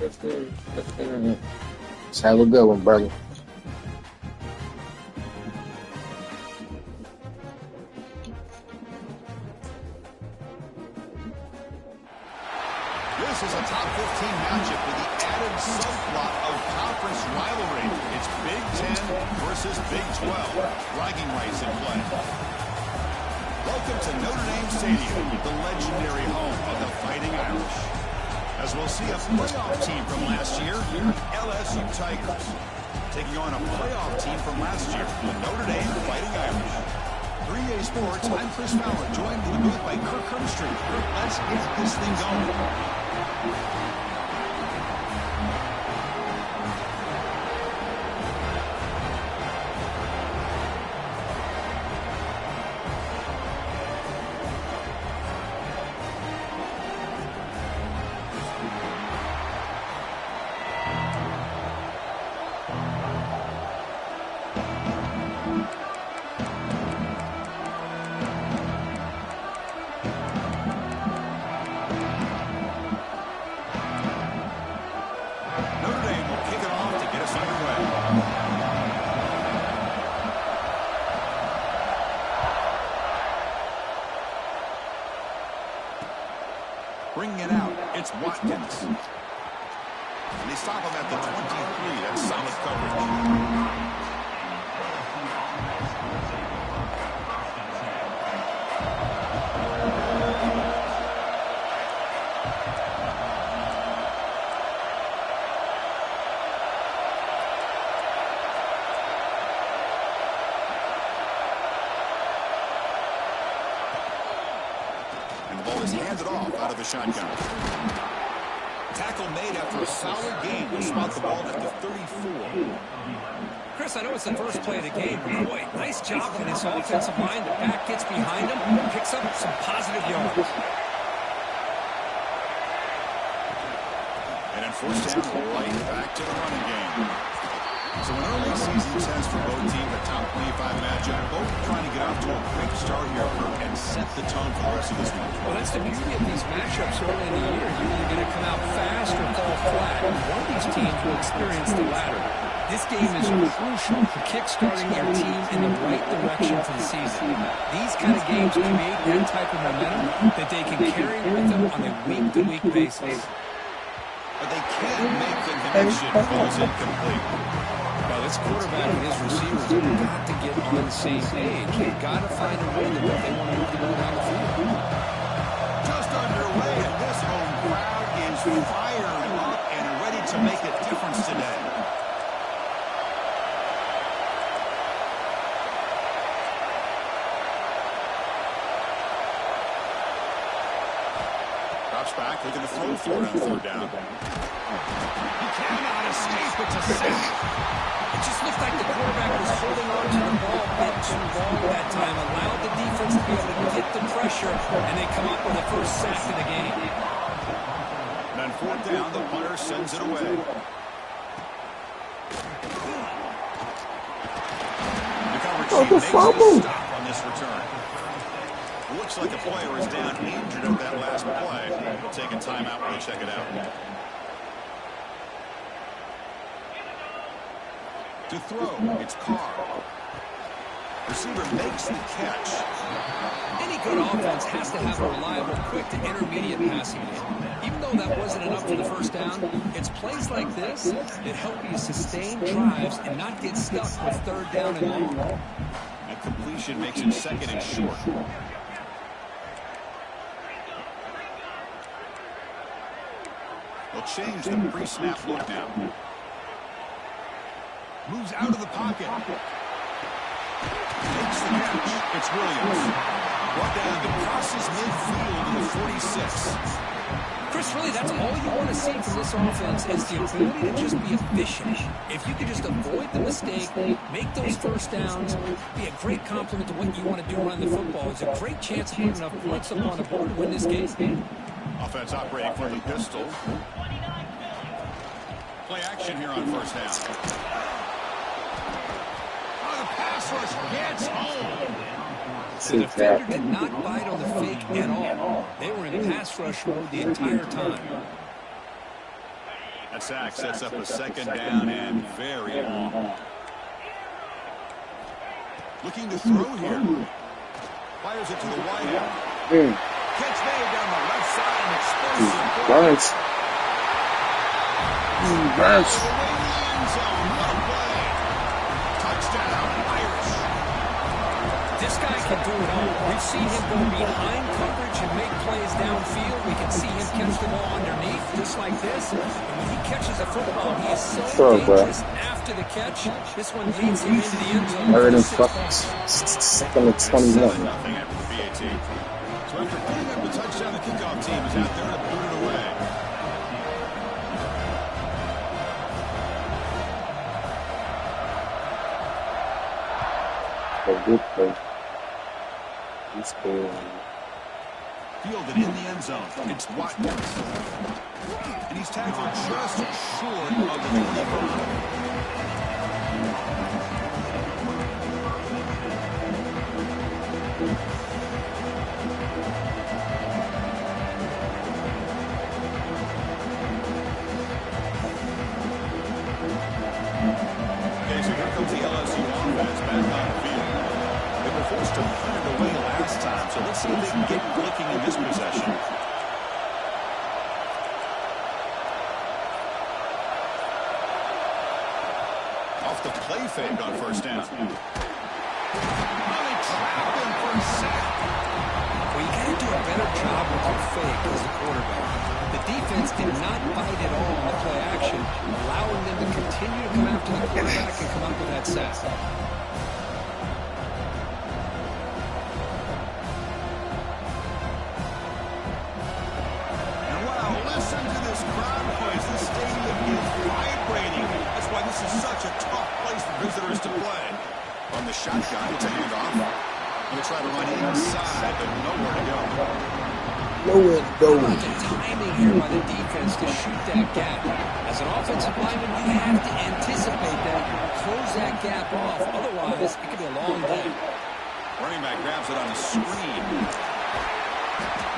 Let's have a good one, brother. This is a top 15 matchup with the added subplot of conference rivalry. It's Big Ten versus Big 12. Bragging rights in play. Welcome to Notre Dame Stadium, the legendary home of the Fighting Irish. As we'll see a playoff team from last year, LSU Tigers, taking on a playoff team from last year, the Notre Dame Fighting Irish. 3A Sports, I'm Chris Fowler, joined in the booth by Kirk Hermstreet. Let's get this thing going. Bringing it out, it's Watkins. And they stop him at the 23. That's solid coverage. Handed off out of the shotgun. Tackle made after a solid game. We'll spot the ball at the 34. Chris, I know it's the first play of the game, but boy, nice job for this offensive line. The back gets behind him, picks up some positive yards. And then first down, right back to the running game. So an early season test for both teams, a top 25 matchup. Both trying to get off to a quick start here and set the tone for the rest of this one. Well, that's the beauty of these matchups early in the year. You're either going to come out fast or fall flat. One of these teams will experience the latter. This game is crucial for kick-starting your team in the right direction for the season. These kind of games create that type of momentum that they can carry with them on a week-to-week basis. But they can't make the connection. Falls incomplete. Well, this quarterback and his receivers have got to get on the same page. They've got to find a rhythm if they want to move the ball down the field. Just underway, and this home crowd is fired up and ready to make a difference today. Drops back, looking to throw for it on third down. He cannot escape. It's a sack. It just looked like the quarterback was holding on to the ball a bit too long that time, allowed the defense to be able to get the pressure, and they come up with the first sack of the game. And on fourth down, the punter sends it away. The coverage team makes a stop on this return. It looks like a player is down injured at that last play. We'll take a timeout while they check it out. To throw, it's Carr. Receiver makes the catch. Any good offense has to have a reliable, quick to intermediate passing game. Even though that wasn't enough for the first down, it's plays like this that help you sustain drives and not get stuck with third down and long. That completion makes it second and short. They'll change the pre-snap look now. Moves out of the pocket. Makes the catch. It's Williams. Brought down and crosses midfield to the 46. Chris, really, that's all you want to see from this offense is the ability to just be efficient. If you could just avoid the mistake, make those first downs, be a great compliment to what you want to do running the football. It's a great chance to put enough points up on the board to win this game. Offense operating from the pistol. Play action here on first down. Oh, the pass rush gets home. The defender did not bite on the fake at all. They were in pass rush mode the entire time. That sack sets up a second down and very long. Looking to throw here. Fires it to the wide end. Catch made down the left side and explosive. Burns. Burns. Touchdown, Irish. This guy can do it all. We've seen him go behind coverage and make plays downfield. We can see him catch the ball underneath, just like this. And when he catches a football, he is so dangerous after the catch. This one leads him into the end zone. Third and second and 21. Nothing after the PAT. So after putting up the touchdown, the kickoff team is out there to put it away. A good play. He's cool. Fielded in the end zone. It's Watkins. And he's tackled just short of the 25. Okay, so here comes the LSU offense back on the field. They were forced to punt it away last time, so let's see if they can get clicking in this possession. Off the play fake on first down. Really trapped him for a sack. Well, you got to do a better job with your fake as a quarterback. The defense did not bite at all on the play action, allowing them to continue to come after the quarterback and come up with that sack. And wow, listen to this crowd noise. The stadium is vibrating. That's why this is such a tough place for visitors to play. From the shotgun, it's a handoff. Going to try to run inside, but nowhere to go. Nowhere to go. How about the timing here by the defense to shoot that gap? As an offensive lineman, you have to anticipate that, close that gap off. Otherwise, it could be a long day. Running back grabs it on the screen.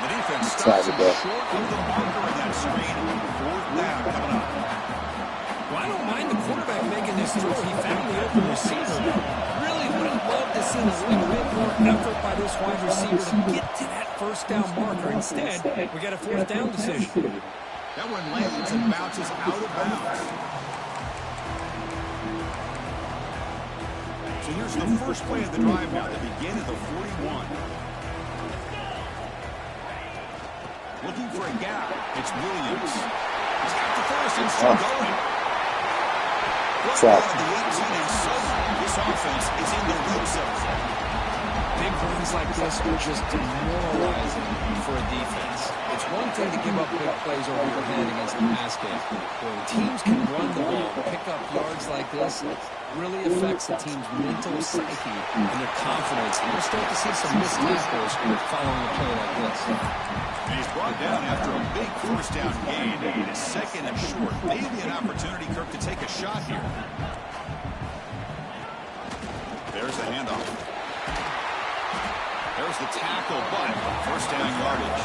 The defense stops him short of the marker in that screen. Fourth down coming up. Well, I don't mind the quarterback making this throw. He found the open receiver. Really would have loved to see a little bit more effort by this wide receiver to get to that first down marker. Instead, we got a fourth down decision. That one lands and bounces out of bounds. So here's the first play of the drive now to begin at the 41. Looking for a gap. It's Williams. He's got the first and still going. Out of the 18 and 7. This offense is in the red zone. Big runs like this are just demoralizing for a defense. It's one thing to give up big plays over your head against the pass game. When teams can run the ball, pick up yards like this, it really affects the team's mental psyche and their confidence. You'll start to see some missed tackles following a play like this. And he's brought down after a big first down gain. And a second and short. Maybe an opportunity, Kirk, to take a shot here. There's the handoff. There's the tackle, but first down yardage.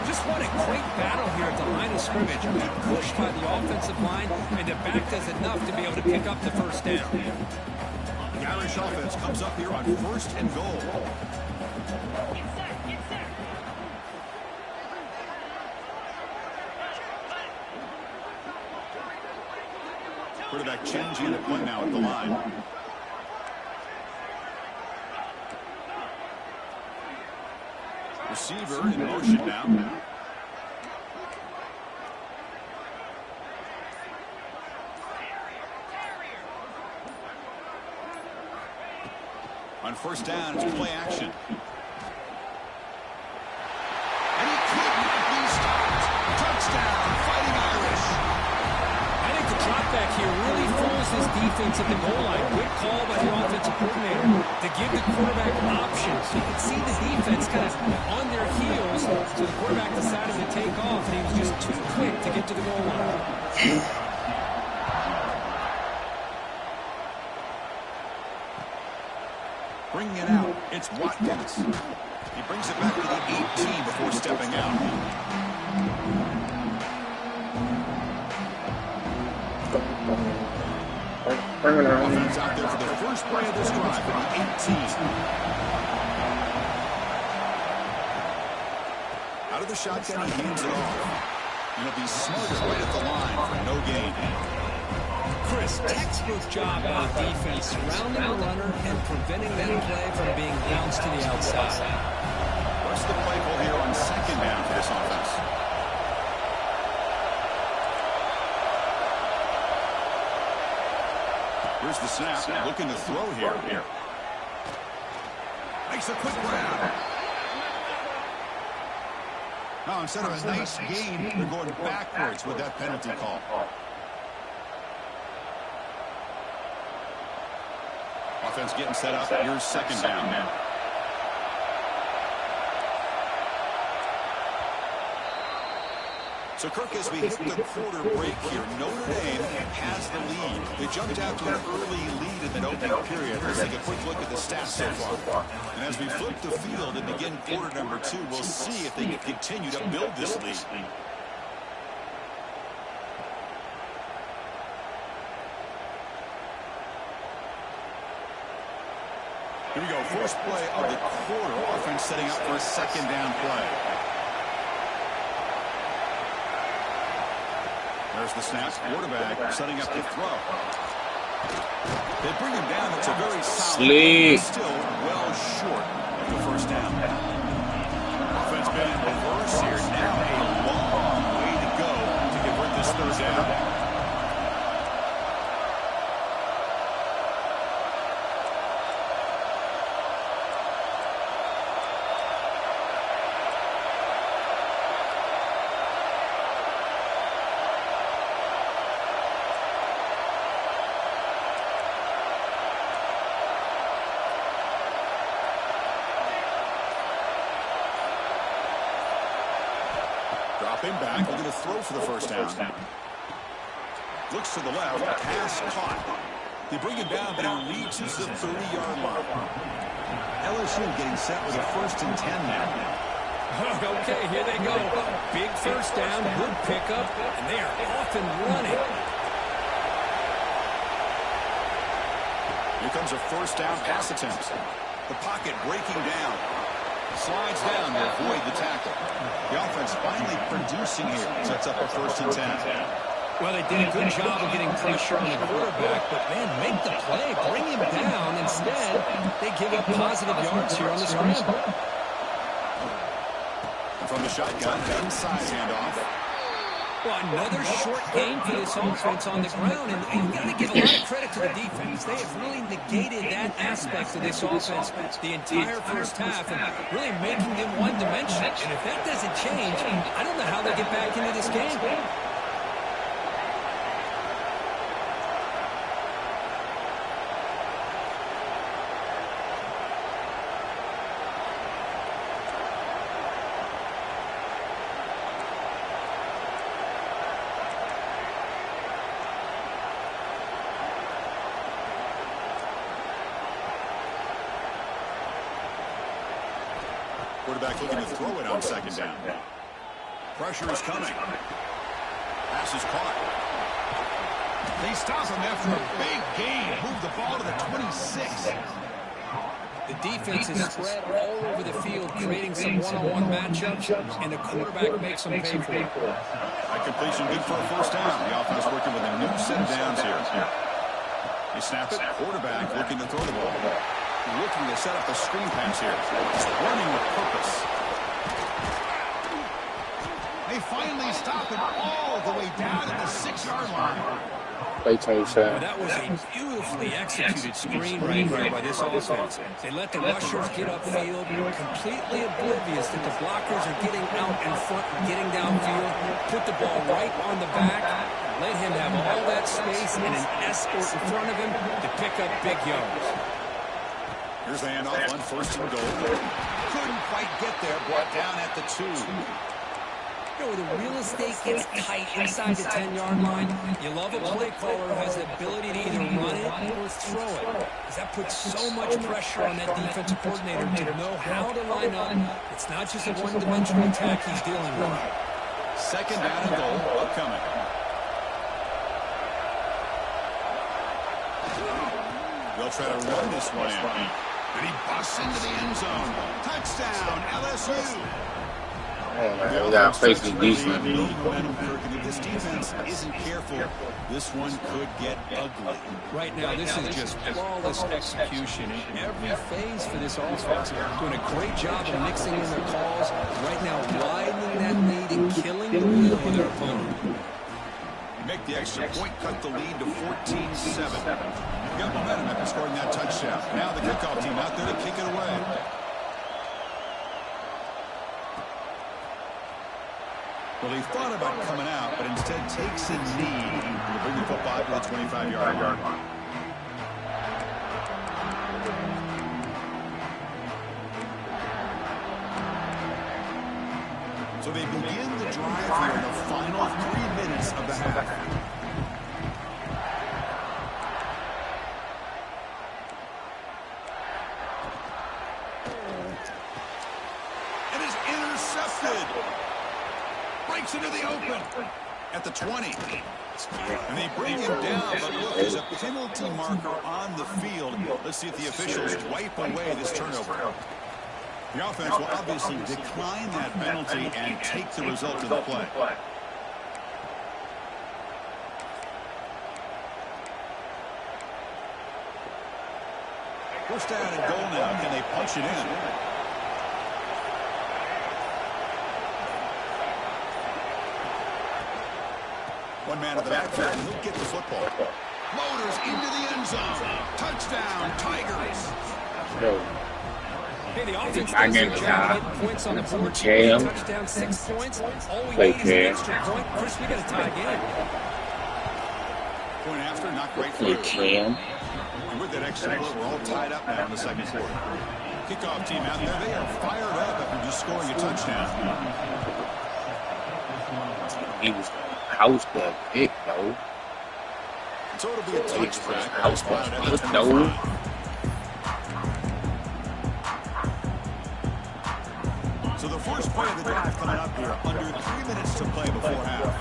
Just what a great battle here at the line of scrimmage. Good push by the offensive line, and the back does enough to be able to pick up the first down. The Irish offense comes up here on first and goal. Quarterback changing the point now at the line. Receiver in motion now. On first down, it's play action. And he could not be stopped. Touchdown, Fighting Irish. I think the drop back here really fools his defense at the goal line. Good call by the offensive coordinator to give the quarterback options. You could see the defense kind of on their heels, so the quarterback decided to take off, and he was just too quick to get to the goal line. Bringing it out, it's Watkins. He brings it back to the 18 before stepping out. Offense out there for the first play of this drive at the 18. Out of the shotgun, he hands it off. And he'll be smarted right at the line for no gain. Chris, textbook job on defense, surrounding the runner and preventing that play from being bounced to the outside. What's the play call here on second down for this offense? Here's the snap, looking to throw here. Makes a quick grab. Now, instead of a nice gain, they're going backwards with that penalty call. Offense getting set up. Here's second down. So, Kirk, as we hit the quarter break here, Notre Dame has the lead. They jumped out to an early lead in that opening period. Let's take a quick look at the stats so far. And as we flip the field and begin quarter number 2, we'll see if they can continue to build this lead. Here we go. First play of the quarter. Offense setting up for a second down play. There's the snap. Quarterback setting up the throw. They bring him down. It's a very solid, still well short of the first down. Offense been in reverse here. Now a long way to go to convert this third down. Dropping back, looking to throw for the first down. Looks to the left, pass caught. They bring him down, but he reaches the 30-yard line. LSU getting set with a 1st and 10 now. Okay, here they go. Big first down, good pickup, and they are off and running. Here comes a first down pass attempt. The pocket breaking down. Slides down to avoid the tackle. The offense finally producing here. Sets up a 1st and 10. Well, they did a good job of getting pressure on the quarterback, but, man, make the play. Bring him down. Instead, they give up positive yards here on the scramble. From the shotgun, inside handoff. Well, another short game for this offense on the ground, and you've got to give a lot of credit to the defense. They have really negated that aspect of this offense the entire first half and really making them one-dimensional. And if that doesn't change, I don't know how they get back into this game. Quarterback looking to throw it on second down. Pressure is coming. Pass is caught. They stop him after a big gain. Move the ball to the 26. The defense is spread all over the field, creating some one-on-one matchups, and the quarterback makes them pay for it. That completion good for a first down. The offense working with a new set of downs here. They snap it. Quarterback looking to throw the ball. Looking to set up a screen pass here. Just running with purpose. They finally stop him all the way down at the 6-yard line. Well, that was a beautifully executed screen right here by this offense. They let the rushers get upfield, completely oblivious that the blockers are getting out in front and getting downfield. Put the ball right on the back. Let him have all that space and an escort in front of him to pick up big yards. Here's the handoff on 1st and goal. Couldn't quite get there. Brought down at the 2. You know, the real estate gets tight inside the 10-yard line. You love a play caller who has the ability to either run it or throw it. Because that puts so much pressure on that defensive coordinator to know how to line up. It's not just a one-dimensional attack he's dealing with. Second down and goal upcoming. They'll try to run this one in. And he busts into the end zone. Touchdown, LSU. We got to play some decent. If this defense isn't careful, this one could get ugly. Right now, this is just flawless execution in every phase for this offense. Doing a great job of mixing in their calls. Right now, widening that lead and killing the wheel of their opponent. Make the extra point, cut the lead to 14-7. Got momentum after scoring that touchdown. Now the kickoff team out there to kick it away. Well, he thought about coming out, but instead takes a knee to bring the football to the 25-yard line. So they begin the drive here in the final 3 minutes of the half. It is intercepted. Breaks into the open at the 20. And they bring him down, but look, there's a penalty marker on the field. Let's see if the officials wipe away this turnover. The offense will obviously decline that penalty and take the result of the play. First down and goal now. Can they punch it in? One man in the backfield, and he'll get the football. Motors into the end zone. Touchdown, Tigers. Hey, the offense does their job, getting points on the board. Touchdown, 6 points. All we need is an extra point. Chris, we got to tie again. Point after, not great for you. And with that extra goal, we're all tied up now in the second quarter. Kickoff team out there, they are fired up after just scoring a touchdown. He was house that pick, though. So it'll be a touchback. No. So the first play of the drive coming up here, under 3 minutes to play before half.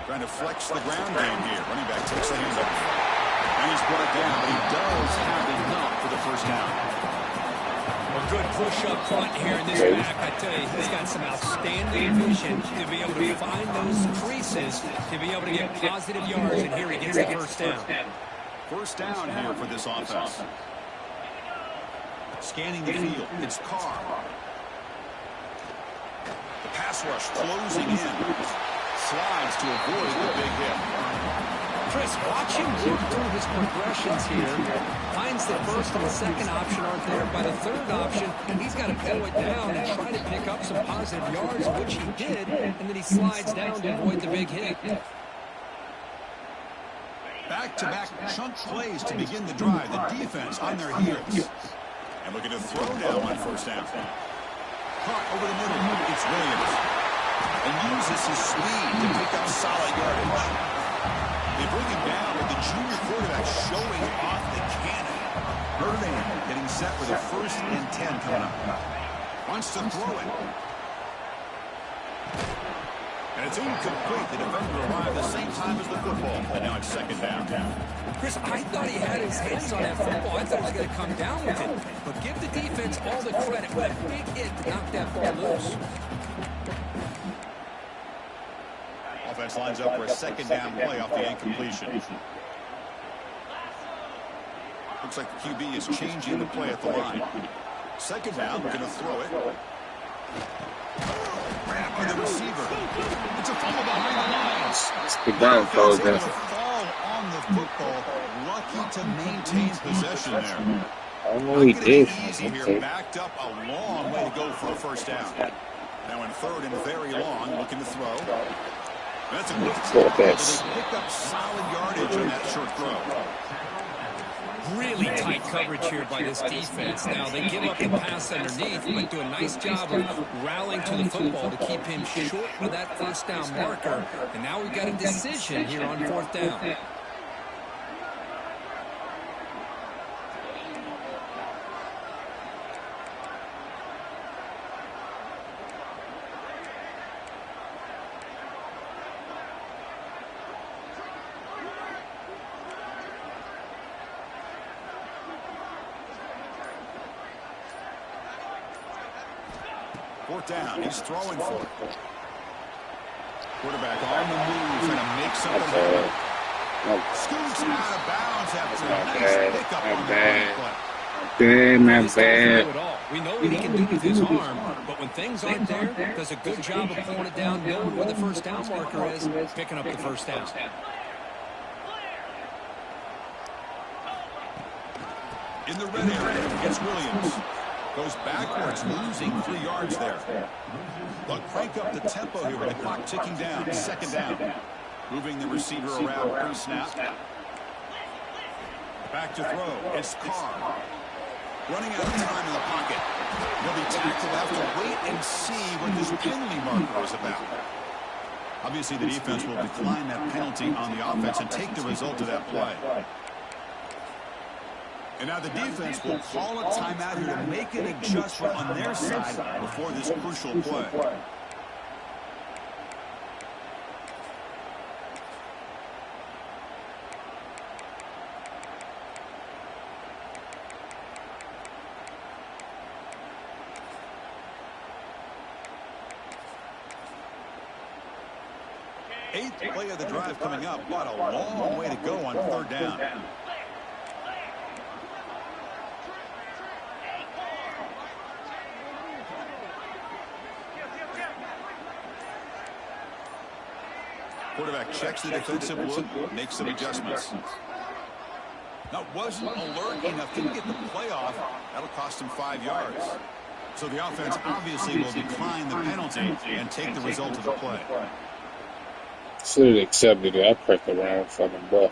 Trying to flex the ground game here. Running back takes the handoff. And he's brought down, but he does have enough for the first down. A good push up front here in this back. I tell you, he's got some outstanding vision to be able to find those creases, to be able to get positive yards, and here he gets the first down. First down here for this offense. Scanning the field, it's Carr. The pass rush closing in. Slides to avoid the big hit. Chris, watch him work through his progressions here. Finds the first and the second option aren't there. By the third option, he's got to pull it down and try to pick up some positive yards, which he did, and then he slides down to avoid the big hit. Back-to-back chunk plays to begin the drive. The defense on their heels. And looking to throw down on first down. Caught over the middle. It's Williams. And uses his speed to pick up solid yardage. They bring him down with the junior quarterback showing off the cannon. Irving getting set with a 1st and 10 coming up. Wants to throw it. And it's incomplete. The defender arrived at the same time as the football. And now it's second down. Chris, I thought he had his hands on that football. I thought he was going to come down with it. But give the defense all the credit with a big hit to knock that ball loose. Offense lines up for a second down play off the incompletion. Looks like the QB is changing the play at the line. Second down, we're going to throw it. Grab by the receiver. It's a fumble behind the lines. Big down throws there. Fall on the football. Lucky to maintain possession there. Oh, he did. Easy here. Backed up a long way to go for a first down. Now in 3rd and very long, looking to throw. That's a good throw. They pick up solid yardage on that short throw. Really tight coverage here by this defense. Now, they give up the pass underneath, but do a nice job of rallying to the football to keep him short of that first down marker. And now we've got a decision here on 4th down. Fourth down. He's throwing for it. Quarterback on the move, trying to make something happen. Scoots out of bounds after a nice pickup on the play. My bad. We know what he can do with his arm, but when things aren't there, does a good job of pulling it down, knowing where the first down marker is, picking up the first down. In the red area, gets Williams. Goes backwards, losing 3 yards there. They'll crank up the tempo here with the clock ticking down. Second down. Moving the receiver around pre-snap. Back to throw. It's Carr. Running out of time in the pocket. He'll be tackled. Have to wait and see what this penalty marker is about. Obviously, the defense will decline that penalty on the offense and take the result of that play. And now the defense will call a timeout here to make an adjustment on their side before this crucial play. 8th play of the drive coming up, but a long way to go on third down. Quarterback checks the defensive look, makes some adjustments. Now, wasn't alert enough, didn't get the play off. That'll cost him 5 yards. So the offense obviously will decline the penalty and take the result of the play. Should have accepted it. I pressed the wrong fucking button.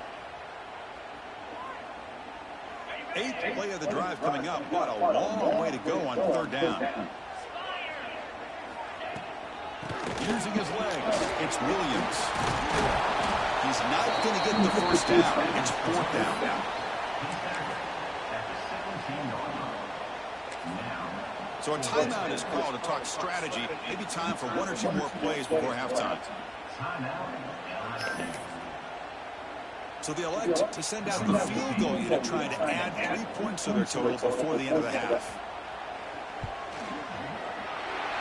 8th play of the drive coming up, but a long way to go on third down. Using his legs, it's Williams. He's not going to get the first down. It's fourth down. So a timeout is called to talk strategy. Maybe time for 1 or 2 more plays before halftime. So they elect to send out the field goal unit, trying to add 3 points to their total before the end of the half.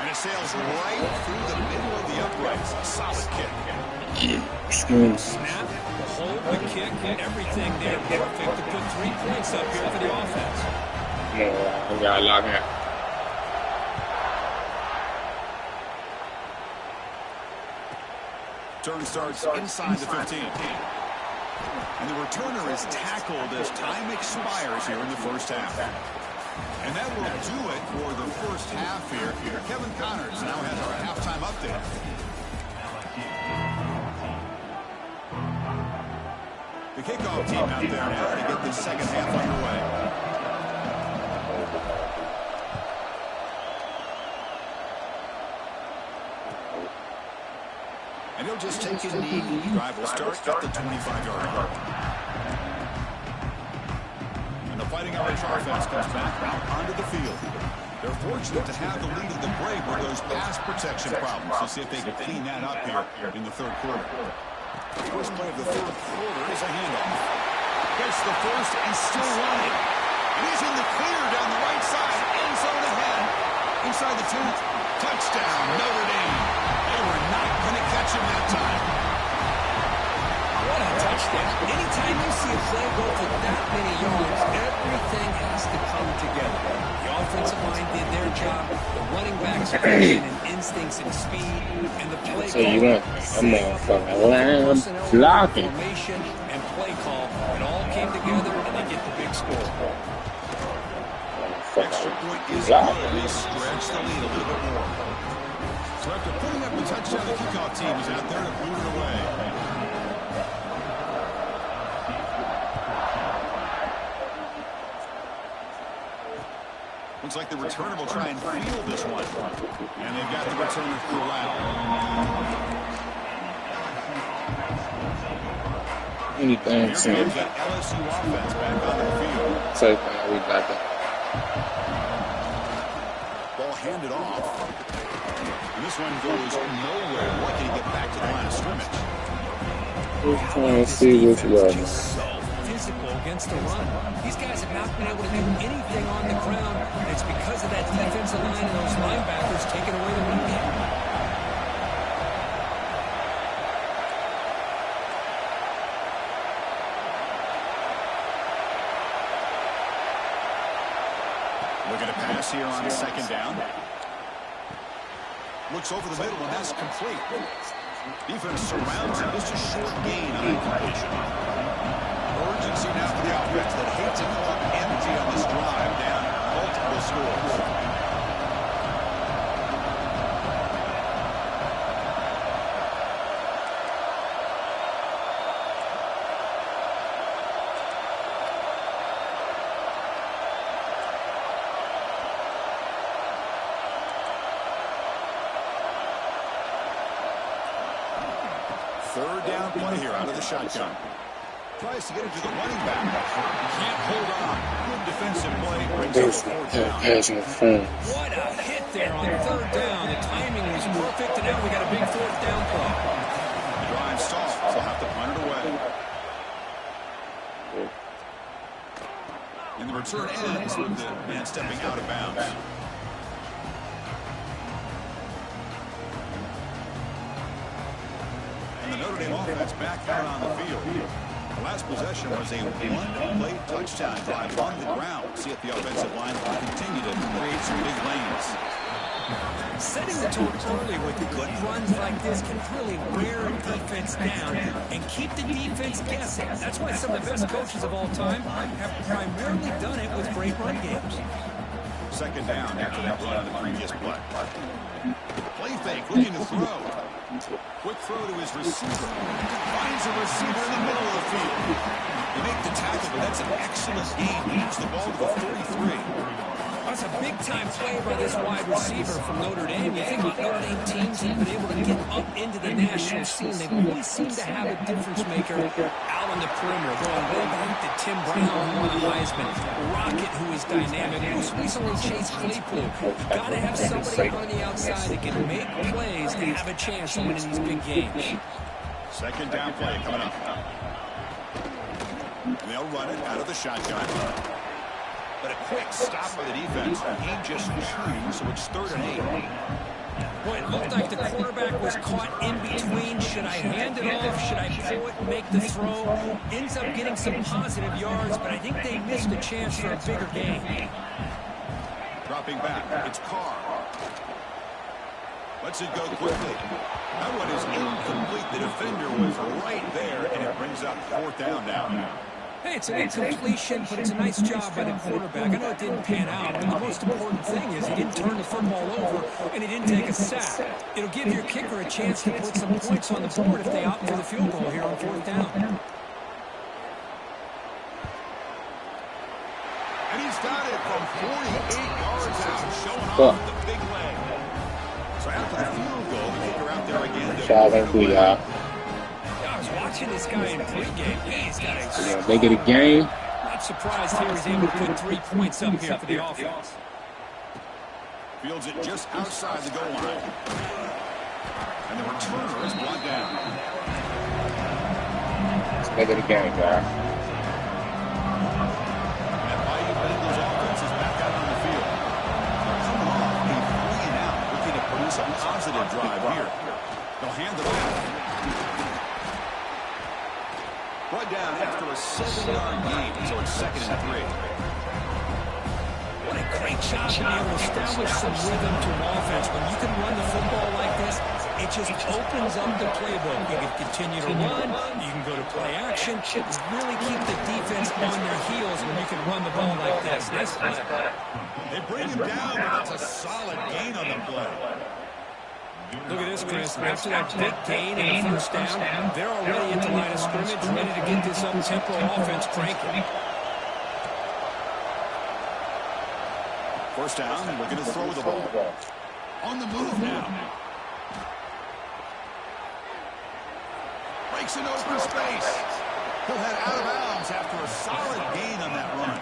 And it sails right through the middle of the uprights. A solid kick. Snap, hold the kick, everything there perfect to put 3 points up here for the offense. Yeah, I got a lot here. Turn starts inside the 15. And the returner is tackled as time expires here in the first half. And that will do it for the first half here. Kevin Connors now has our halftime update. The kickoff team out there now to get the second half underway. And he'll just take a knee. Drive will start at the 25-yard line. And the Fighting Irish offense comes back out onto the field. They're fortunate to have the lead of the break with those pass protection problems. Let's see if they can clean that up here in the third quarter. The first play of the third quarter is a handoff. Gets the first and still running. And he's in the clear down the right side. End zone ahead. Inside the 10th. Touchdown, Notre Dame. They were not going to catch him that time. What a touchdown. Anytime you see a play go for that many yards, everything has to come together. The offensive line did their job. The running backs' vision and instincts and speed. And the play So you want a motherfucking lamb blocking. Formation and play call. It all came together and they get the big score. Extra point is good. They stretch the lead a little bit more. So after putting up the touchdown, the kickoff team is out there to boot it away. Looks like the returner will try and field this one. And they've got the returner corralled. Anything soon. Here's that LSU offense back onto the field. So we back up. Ball handed off. And this one goes nowhere. Why can he get back to the line of scrimmage? We're trying to see which way. Physical against the run. These guys have not been able to do anything on the ground. It's because of that defense. offensive line and those linebackers taking away the run game. Looking to pass here on second down. Looks over the middle, and that's complete. Defense surrounds him. Just a short gain on that completion. Urgency now for the offense that hates to come up empty on this drive, down multiple scores. Third down play here out of the shotgun. Tries to get it to the running back. Can't hold on. Good defensive play. Brings up fourth down. Passing phone. What a hit there on third down. The timing was perfect, and now we got a big fourth down play. The drive stalls. They'll have to punt it away. And the return ends with the man stepping out of bounds. The Notre Dame offense back out on the field. The last possession was a one-play touchdown drive on the ground. See if the offensive line will continue to create some big lanes. Setting the tone early with good runs like this can really wear a defense down and keep the defense guessing. That's why some of the best coaches of all time have primarily done it with great run games. Second down after that run on the previous play. Play fake, looking to throw. Quick throw to his receiver. Finds a receiver in the middle of the field. They make the tackle, but that's an excellent gain. Moves the ball to the 33. That's a big-time play by this wide receiver from Notre Dame. You think about Notre Dame teams that have been able to get up into the national scene. They always seem to have a difference maker out on the perimeter, going way back to Tim Brown, who won the Heisman, Rocket, who is dynamic, most recently Chase Claypool. You've got to have somebody on the outside that can make plays to have a chance to win in these big games. Second down play coming up. They'll run it out of the shotgun. But a quick stop by the defense. He just chews, so it's 3rd and 8. Boy, it looked like the quarterback was caught in between. Should I hand it off? Should I pull it and make the throw? Ends up getting some positive yards, but I think they missed a chance for a bigger gain. Dropping back, it's Carr. Lets it go quickly. That one is incomplete. The defender was right there, and it brings up 4th down now. Hey, it's an incompletion, but it's a nice job by the quarterback. I know it didn't pan out, but the most important thing is he didn't turn the football over, and he didn't take a sack. It'll give your kicker a chance to put some points on the board if they opt for the field goal here on 4th down. And he's got it from 48 yards out, showing off the big leg. So after the field goal, the kicker out there again. Watching this guy in pregame, he's got a... They get a game. Not surprised here he's able to put 3 points up here for the offense. Fields it just outside the goal line. And the returner is brought down. They get a game, guys. That Bayou Bengals offense is back out on the field. Coming off a 3-and-out, looking to produce a positive drive here. They'll hand it off. Brought down after a 7-yard gain, so it's 2nd and 3. What a great job to be able to establish some rhythm to an offense. When you can run the football like this, it just opens up the playbook. You can continue to run, you can go to play action, really keep the defense on their heels when you can run the ball like this. Nice play. They bring him down, but that's a solid gain on the play. Look at this, Chris. After that big gain in the first down, they're already at the line of scrimmage, ready to get this up-tempo offense cranking. First down, we're going to throw the ball. On the move now. Breaks an open space. He'll head out of bounds after a solid gain on that run.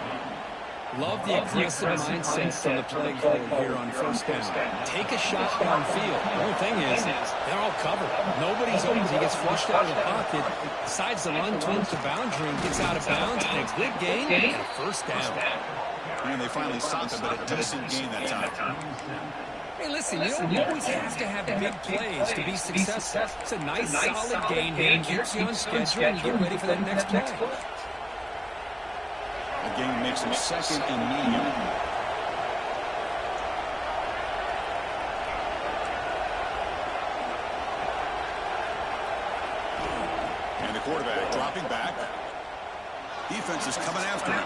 Love the aggressive mindset from the play caller here on first down. Take a shot downfield. The only thing is, they're all covered. Nobody's open. He gets flushed out of the pocket, decides to run towards the boundary and gets out of bounds. And a good gain and a first down. And they finally stopped him, but a decent gain that time. Hey, listen, you don't always have to have big plays to be successful. It's a nice, solid gain here. Keeps you on schedule, and you get ready for that next play. The game makes him second and medium. And the quarterback dropping back. Defense is coming after him.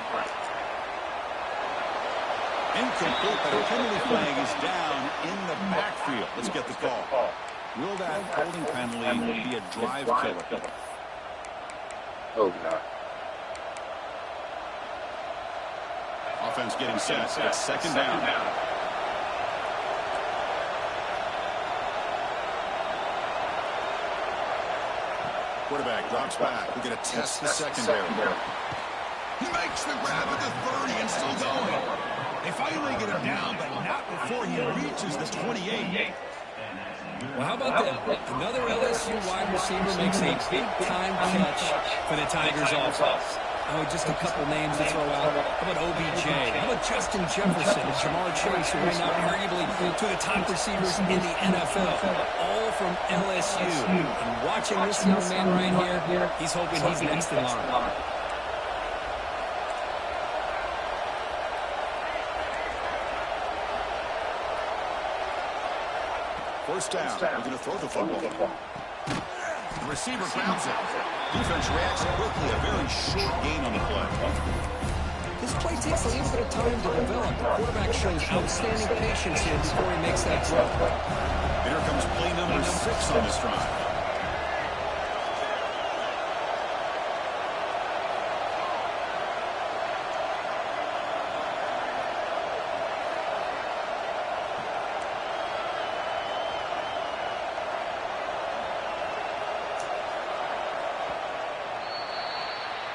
Incomplete, but a penalty flag is down in the backfield. Let's get the call. Will that holding penalty be a drive killer? Oh, God. Offense getting set. It's second down. Quarterback drops back. We're going to test the secondary. He makes the grab at the 30 and still going. They finally get him down, but not before he reaches the 28. Well, how about that? Another LSU wide receiver makes a big-time catch for the Tigers offense. Oh, just a couple names to throw out. How about OBJ? How about Justin Jefferson and Jamar Chase, who right now arguably two of the top receivers in the NFL, all from LSU. And watching this young man right here, he's hoping he's next in line. First down. We're going to throw the football. The receiver grabs it. Defense reacts quickly. A very short gain on the play. This play takes a little bit of time to develop. The quarterback shows outstanding patience here before he makes that throw. Here comes play number 6 on this drive.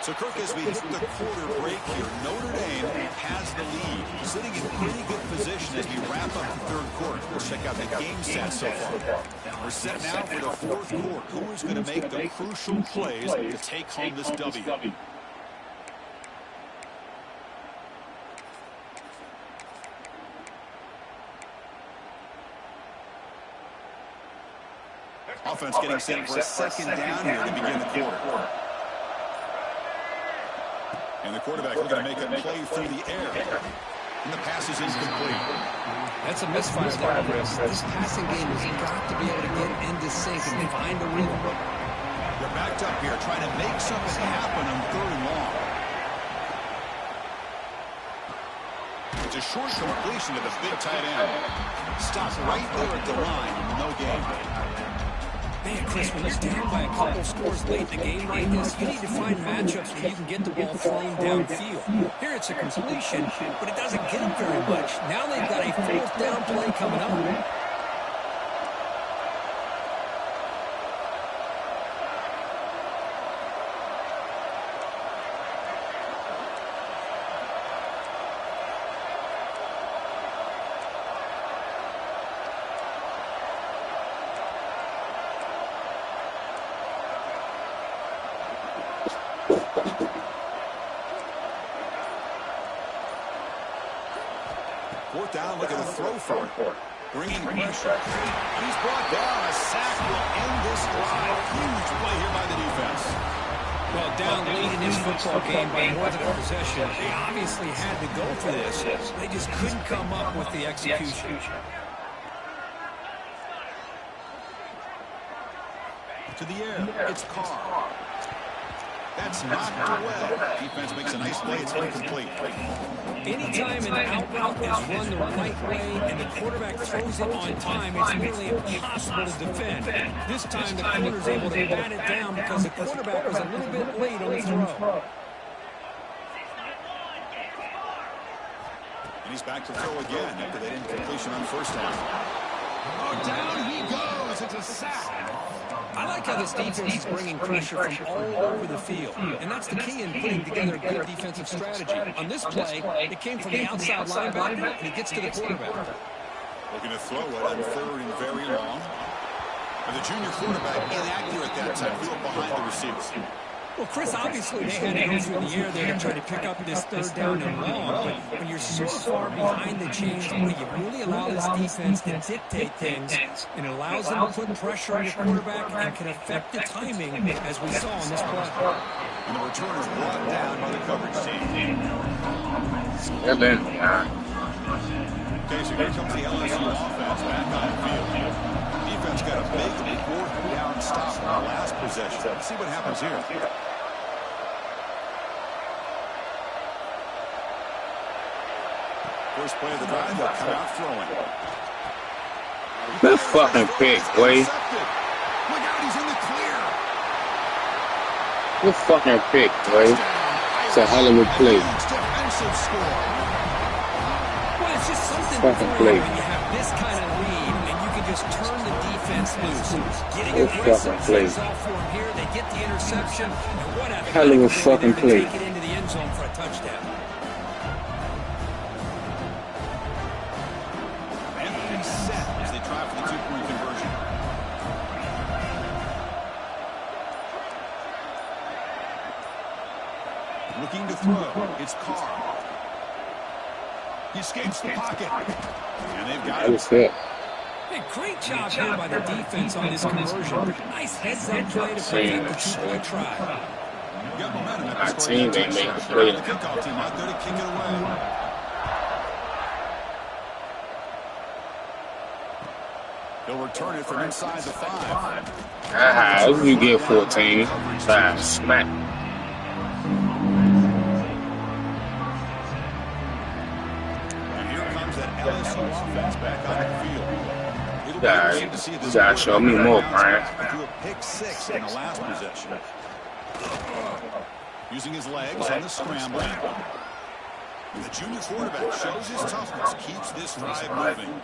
So, Kirk, as we hit the quarter break here, Notre Dame has the lead, sitting in pretty good position as we wrap up the third quarter. Let's check out the game set so far. We're set now for the fourth quarter. Who is going to make the crucial plays to take home this W? Offense getting set for a second down here to begin the quarter. And the quarterback looking to make a play through the air. And the pass is incomplete. That's a misfire there, Chris. This passing game has got to be able to get into sync and find a rhythm. They're backed up here trying to make something happen on third and long. It's a short completion to the big tight end. Stopped right there at the line. No gain. Man, Chris, when you're down by a couple scores late in the game like this, you need to find matchups where you can get the ball thrown downfield. Here it's a completion, but it doesn't get them very much. Now they've got a fourth down play coming up. Fourth down, look at the throw for it. Bringing pressure. He's brought down. A sack will end this drive. Huge play here by the defense. Well, down late in this football game by more than a possession, they obviously had to go for this. They just couldn't come up with the execution. To the air. It's Carr. That's knocked away. Defense makes a nice play. It's incomplete. Anytime an out route is run the right way and the quarterback throws it on time, it's nearly impossible to defend. This time the corner's able to bat it down because the quarterback was a little bit late on the throw. And he's back to throw again after that incompletion on first down. Oh, down he goes. It's a sack. I like how this defense is bringing pressure from all over the field, and that's the key in putting together a good defensive strategy. On this play, it came from the outside linebacker, and he gets to the quarterback. Looking to throw it on third and very long. And the junior quarterback inaccurate that time, threw it behind the receiver. Well, Chris, obviously they had to go through the air there to try to pick up this third down and long, but when you're so far behind the chains, boy, you really allow this defense to dictate things, and it allows them to put pressure on your quarterback and can affect the timing, as we saw on this play. And the return is brought down by the coverage team. Okay, so here comes the LSU offense back on the field. Defense got a big fourth down stop on the last possession. Let's see what happens here. First play of the drive, they'll come out throwing. Good fucking pick, boy. Look out, he's in the clear. Good fucking pick, boy. It's a hell of a play. Defensive score. Well, it's just something Fucking when play. you have this kind of lead and you can just turn the defense loose. Getting Good aggressive fucking play. plays off for him here. They get the interception. And what a Hell of a fucking play. Take it into the end zone for a touchdown. And set as they try for the two-point conversion. Looking to throw. It's Carr. He escapes the pocket. And they've got That it. was it. Hey, great job here by the defense on this conversion. Nice heads-up play to prevent the two-point try. Got momentum at My the scoring team, they touchdown. make the play. The kickoff team out there to kick it away. He'll return it from inside the 5. Ah, you get 14. Smack. And here comes that LSU offense back on the field. It'll be Yeah, interesting to see if this you gotta show me more, Brian. threw a pick 6 in the last possession. Using his legs on the scramble. The junior quarterback shows his toughness, keeps this drive moving.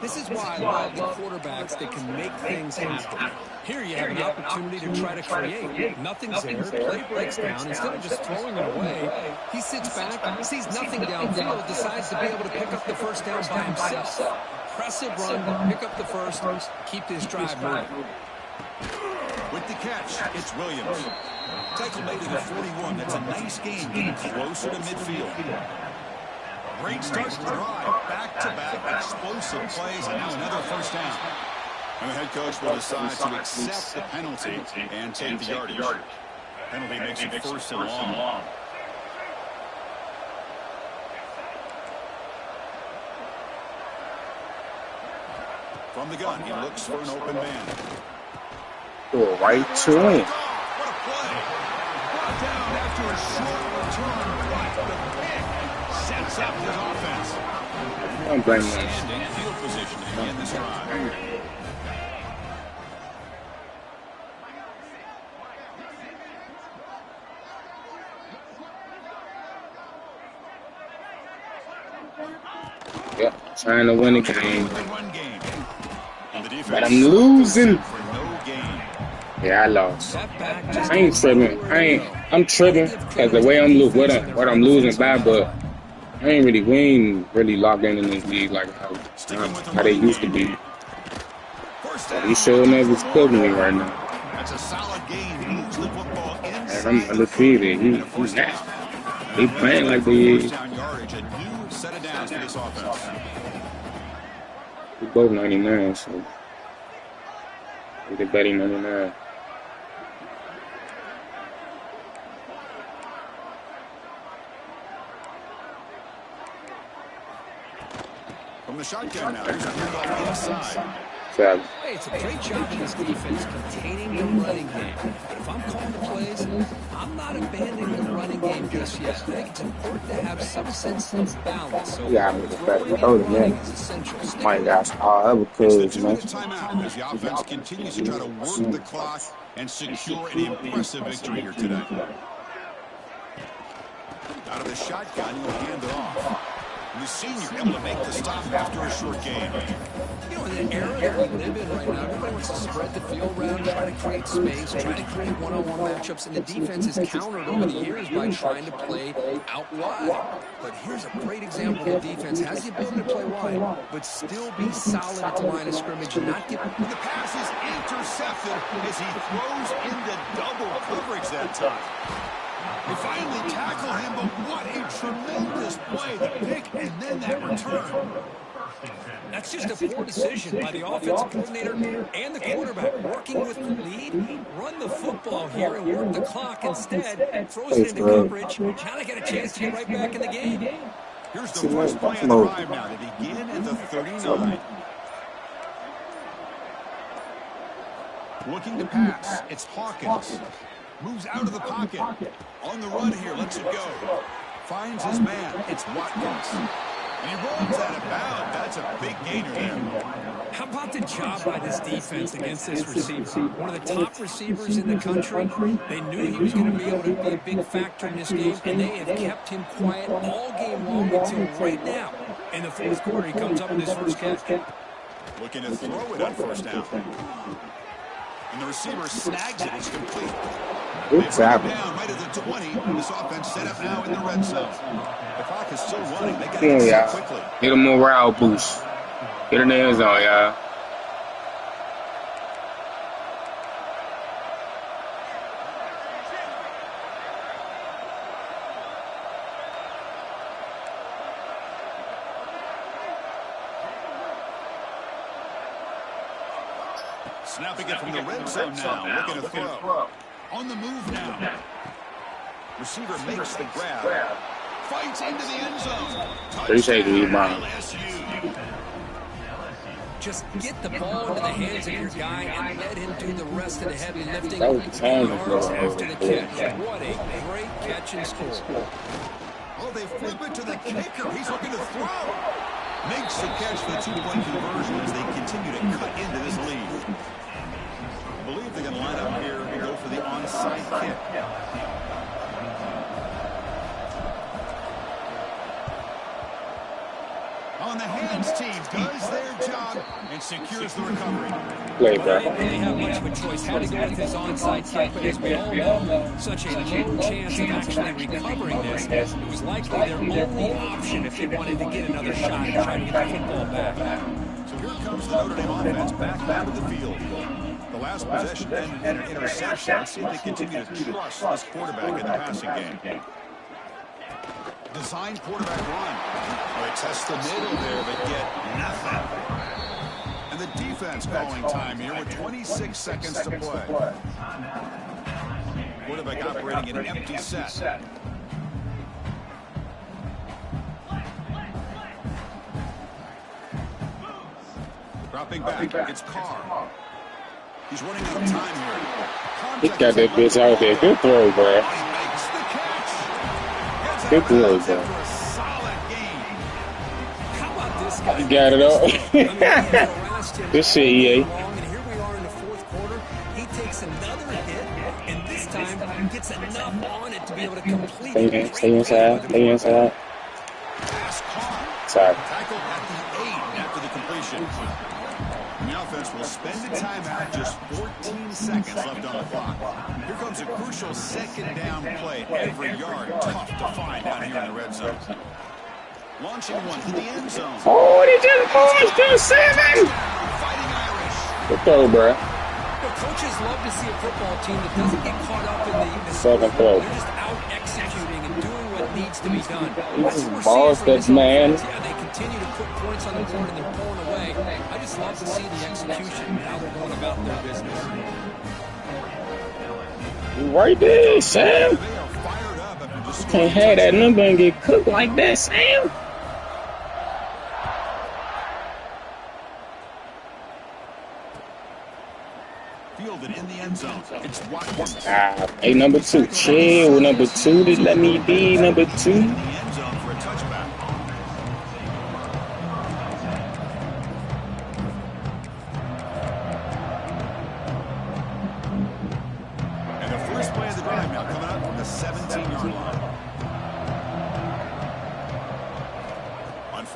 This is why I love the quarterbacks that can make things happen. Here you have an opportunity to try to create. Nothing's there. Play breaks down. Instead of just throwing it away, he sits back, sees nothing downfield, decides to be able to pick up the first down by himself. Impressive run, pick up the first, keep this drive moving. With the catch, it's Williams. Tackle made it at 41. That's a nice game, getting closer to midfield. Great start to the drive. Back-to-back explosive plays, and now another first down. And the head coach will decide to accept the penalty and take the yardage. Penalty makes it first and long. From the gun, he looks for an open man. Go right to him. What a play. Brought down after a short return, but the pick sets up his offense. I'm blaming him. Standing field position to begin this drive. Yep, trying to win the game. Run game. And the defense But I'm losing. for no gain. Yeah, I lost. Step back, just I ain't tripping. I'm tripping because the way what I'm losing by, but we ain't really locked in this league like how they used to be. First down. He sure never cooking me right now. That's a solid gain. He moves the football And inside. I'm undefeated. He's nasty. He playing like they is. First down yardage, a new set of downs for this offense. We both 99, so we the betting 99. From the shotgun now, here's a kick off the inside. So Hey, it's a great job in this defense containing the running game. But if I'm calling the plays, I'm not abandoning the running game just yet. I think it's important to have some sense of balance. So yeah, I'm the better thrower than is essential. that. My gosh, all other It's the kids, 2-minute man. timeout as the offense continues to try to work the clock and secure an impressive victory here today. Out of the shotgun, he'll hand it off. The senior able to make the stop after a short game. You know, in the era that we live in right now, everybody wants to spread the field around, try to create space, try to create one-on-one matchups, and the defense is countered over the years by trying to play out wide. But here's a great example. The defense has the ability to play wide, but still be solid at the line of scrimmage and not get... The pass is intercepted as he throws into double coverage that time. They finally tackle him, but what a tremendous play. The pick and then that return. That's just a poor decision by the offensive coordinator and the quarterback. Working with the lead, run the football here and work the clock instead. Throws it into coverage. Now they get a chance to get right back in the game. Here's the first play of the drive now to begin at the 39. Looking to pass. It's Hawkins. Moves out of the pocket. On the run here. Lets it go. Finds his man. It's Watkins. And he rolls out of bounds. That's a big gainer there. How about the job by this defense against this receiver? One of the top receivers in the country. They knew he was going to be able to be a big factor in this game, and they have kept him quiet all game long until right now. In the fourth quarter, he comes up with his first catch. Looking to throw it on first down. And the receiver snags it. It's complete. Good job. Down right at the 20. This offense set up now in the red zone. The clock is still running. They got to get quickly. Get a morale boost. Get in the end zone, y'all. Snapping it from the red zone now. Looking to throw. On the move now. Receiver makes the grab. Fights into the end zone. Appreciate you, man. Just get the ball into the hands of your guy and let him do the rest of the heavy lifting. That was yards after the catch. What a great catch and score. Oh, they flip it to the kicker. He's looking to throw. Makes the catch for the two-point conversion as they continue to cut into this lead. I believe they're going to line up here and go for the onside kick. On the hands team does their job and secures the recovery. Play, bro. They didn't really have much of a choice. Had to go with his onside kick, but as we all know, such a low chance of actually recovering this. It was likely their only option if they wanted to get another shot and try to get the football back. So here comes the Notre Dame offense back out of the field. The last possession ended in an interception. Let's see if they continue to trust this quarterback in the passing game. Design quarterback run. They test the middle there, but get nothing. And the defense calling time here with 26 seconds to play. Quarterback operating in an empty set. Dropping back, it's Carr. He's running out of time here. He got that bitch out there. Good throw, bro. Good throw, bro. You got it up. This shit, EA. And here we are in the fourth quarter. He takes another hit, and this time gets enough on it to be able to complete. Stay inside. Stay inside. Sorry. Tackle at the 8 after the completion. And the offense will spend a timeout, just 14 seconds left on the clock. Here comes a crucial second down play. Every yard tough to find down here in the red zone. Launching one to the end zone. Oh, they just paused to 7. Fighting Irish. Good throw, bro. But coaches love to see a football team that doesn't get caught up in the Second throw. They're just out executing and doing what needs to be done. This is balls that man. Yeah, they continue to put points on the board and they're pulling away. I just love to see the execution and how they're going about their business. You right there, Sam. They are fired up after just Can't have that number and get cooked like that, Sam. fielded in the end zone. It's Watkins. Hey, number 2. Chill, number 2. Just let me be number 2. In the end zone for a touchback. And the first play of the drive now coming up from the 17-yard line.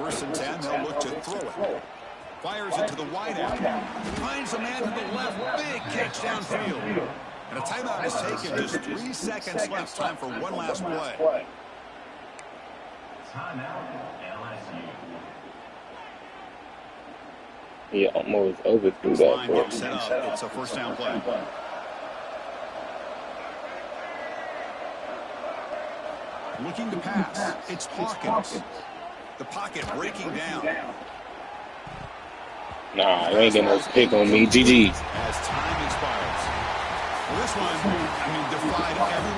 1st and 10. They'll look to throw it. Fires it to the wideout. Finds a man to the left. Big catch downfield. And a timeout is taken. Just 3 seconds left. Time for one last play. He almost overthrew This that. line gets set up. It's a first down play. Looking to pass. It's Hawkins. The pocket breaking down. Nah, you ain't getting no pick on me. GG. As time expires. Well, this one, defied everywhere.